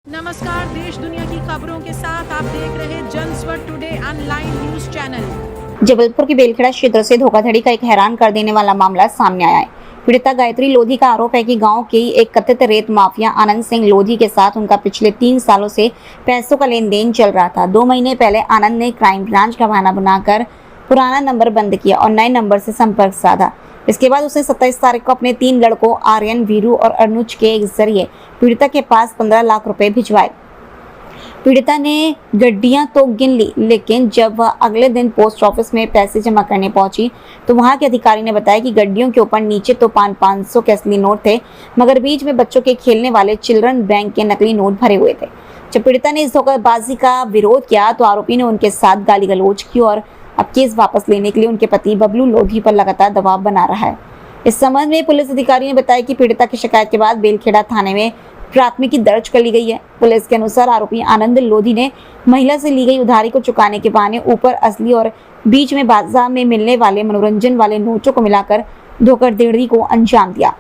नमस्कार, देश दुनिया की खबरों के साथ आप देख रहे Janswar today online news channel. Jabalpur के बेलखेड़ा क्षेत्र से धोखाधड़ी का एक हैरान कर देने वाला मामला सामने आया है। पीड़िता गायत्री लोधी का आरोप है कि गांव के एक कथित रेत माफिया आनंद सिंह लोधी के साथ उनका पिछले 3 सालों से पैसों का लेन देन चल रहा था। 2 महीने पहले आनंद ने क्राइम ब्रांच का बहाना बनाकर पुराना नंबर बंद किया और नए नंबर से संपर्क साधा। इसके बाद उसने 27 तारीख को अपने 3 लड़कों आर्यन, वीरू और अनुज के जरिए पीड़िता के पास 15 लाख रुपए भिजवाए। पीड़िता ने गड्डियां तो गिन ली, लेकिन जब वह अगले दिन पोस्ट ऑफिस में पैसे जमा करने पहुंची तो वहां के अधिकारी ने बताया कि गड्डियों के ऊपर नीचे तो 500 के असली नोट थे, मगर बीच में बच्चों के खेलने वाले चिल्ड्रन बैंक के नकली नोट भरे हुए थे। जब पीड़िता ने इस धोखाबाजी का विरोध किया तो आरोपी ने उनके साथ गाली गलौज की और अब केस वापस लेने के लिए उनके पति बबलू लोधी पर लगातार दबाव बना रहा है। इस संबंध में पुलिस अधिकारी ने बताया कि पीड़िता की शिकायत के बाद बेलखेड़ा थाने में प्राथमिकी दर्ज कर ली गई है। पुलिस के अनुसार आरोपी आनंद लोधी ने महिला से ली गई उधारी को चुकाने के बहाने ऊपर असली और बीच में बाजार में मिलने वाले मनोरंजन वाले नोटों को मिलाकर धोखाधड़ी को अंजाम दिया।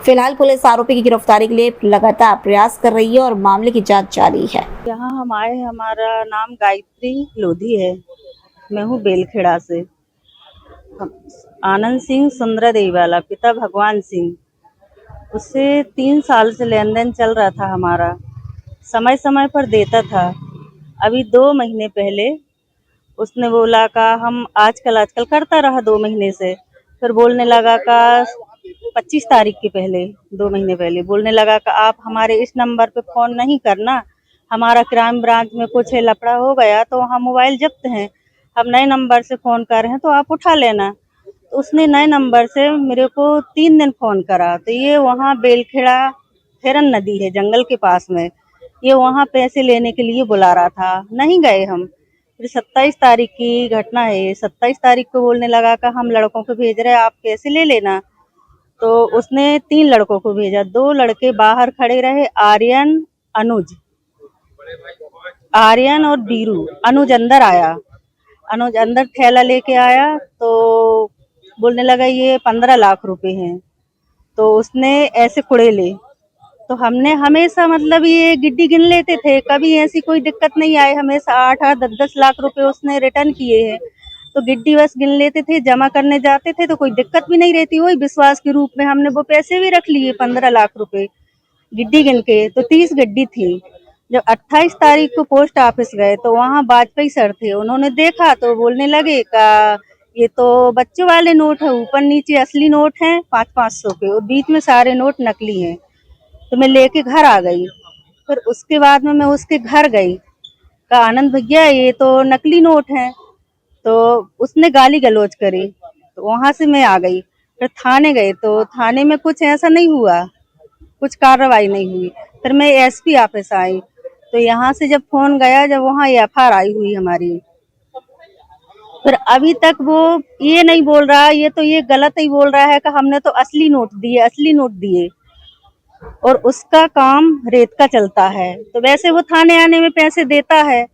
फिलहाल पुलिस आरोपी की गिरफ्तारी के लिए लगातार प्रयास कर रही है और मामले की जांच जारी है। यहाँ हम आए, हमारा नाम गायत्री लोधी है, मैं हूँ बेलखेड़ा से। आनंद सिंह सुंदरा देवी वाला, पिता भगवान सिंह, उससे 3 साल से लेन देन चल रहा था हमारा, समय समय पर देता था। अभी 2 महीने पहले उसने बोला का हम आजकल करता रहा 2 महीने से, फिर बोलने लगा का 25 तारीख के पहले 2 महीने पहले बोलने लगा का आप हमारे इस नंबर पे फ़ोन नहीं करना, हमारा क्राइम ब्रांच में कुछ लफड़ा हो गया तो हम मोबाइल जब्त हैं, हम नए नंबर से फ़ोन कर रहे हैं तो आप उठा लेना। तो उसने नए नंबर से मेरे को 3 दिन फ़ोन करा, तो ये वहाँ बेलखेड़ा फेरन नदी है जंगल के पास में, ये वहाँ पैसे लेने के लिए बुला रहा था, नहीं गए हम। फिर 27 तारीख की घटना है ये, 27 तारीख को बोलने लगा का हम लड़कों को भेज रहे हैं, आप पैसे ले लेना। तो उसने 3 लड़कों को भेजा, 2 लड़के बाहर खड़े रहे, आर्यन और बीरू। अनुज अंदर आया, अनुज अंदर थैला लेके आया तो बोलने लगा ये 15 लाख रुपए हैं। तो उसने ऐसे कुड़ेले, तो हमने हमेशा मतलब ये गिट्टी गिन लेते थे, कभी ऐसी कोई दिक्कत नहीं आई, हमेशा 8-8, 10-10 लाख रुपए उसने रिटर्न किए हैं। तो गिट्टी बस गिन लेते थे, जमा करने जाते थे तो कोई दिक्कत भी नहीं रहती, वही विश्वास के रूप में हमने वो पैसे भी रख लिए 15 लाख रुपए गिड्डी गिन के। तो 30 गड्डी थी। जब 28 तारीख को पोस्ट ऑफिस गए तो वहाँ वाजपेयी सर थे, उन्होंने देखा तो बोलने लगे का ये तो बच्चों वाले नोट है, ऊपर नीचे असली नोट हैं 500-500 के और बीच में सारे नोट नकली हैं। तो मैं लेके घर आ गई। फिर उसके बाद में मैं उसके घर गई, का आनंद भैया ये तो नकली नोट हैं। तो उसने गाली गलौज करी, तो वहां से मैं आ गई। फिर थाने गए तो थाने में कुछ ऐसा नहीं हुआ, कुछ कार्रवाई नहीं हुई। फिर मैं एसपी ऑफिस आई, तो यहाँ से जब फोन गया, जब वहाँ एफआईआर आई हुई हमारी, फिर अभी तक वो ये नहीं बोल रहा, ये गलत ही बोल रहा है कि हमने तो असली नोट दिए और उसका काम रेत का चलता है। तो वैसे वो थाने आने में पैसे देता है,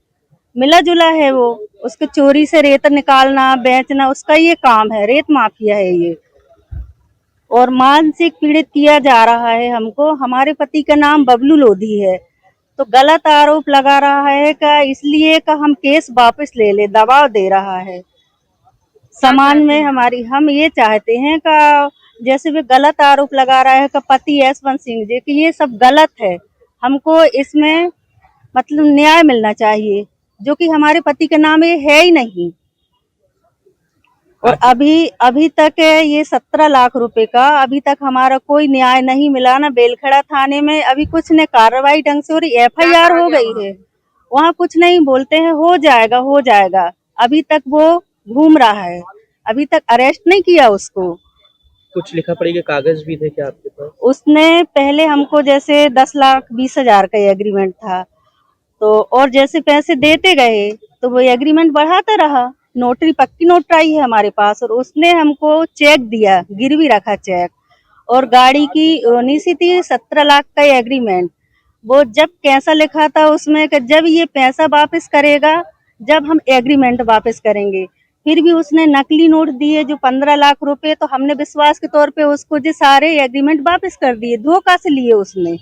मिला जुला है, वो उसके चोरी से रेत निकालना बेचना उसका ये काम है, रेत माफिया है ये। और मानसिक पीड़ित किया जा रहा है हमको। हमारे पति का नाम बबलू लोधी है, तो गलत आरोप लगा रहा है का इसलिए का हम केस वापस ले ले, दबाव दे रहा है समाज में हमारी। हम ये चाहते हैं का जैसे भी गलत आरोप लगा रहा है का पति यशवंत सिंह जी कि ये सब गलत है, हमको इसमें मतलब न्याय मिलना चाहिए, जो कि हमारे पति का नाम ये है ही नहीं। और अभी तक ये 17 लाख रुपए का अभी तक हमारा कोई न्याय नहीं मिला ना। बेलखेड़ा थाने में अभी कुछ ने कार्रवाई ढंग से, और एफआईआर हो गई है, वहाँ कुछ नहीं बोलते हैं हो जाएगा। अभी तक वो घूम रहा है, अभी तक अरेस्ट नहीं किया उसको। कुछ लिखा पड़ी के कागज भी थे क्या आपके पास? उसने पहले हमको जैसे 10,20,000 का एग्रीमेंट था, तो और जैसे पैसे देते गए तो वो एग्रीमेंट बढ़ाता रहा। नोटरी पक्की नोटराई है हमारे पास, और उसने हमको चेक दिया, गिरवी रखा चेक, और गाड़ी की नीसी थी 17 लाख का एग्रीमेंट। वो जब कैसा लिखा था उसमें कि जब ये पैसा वापस करेगा, जब हम एग्रीमेंट वापस करेंगे। फिर भी उसने नकली नोट दिए जो 15 लाख रुपए, तो हमने विश्वास के तौर पे उसको जो सारे एग्रीमेंट वापस कर दिए, धोखा से लिए उसने।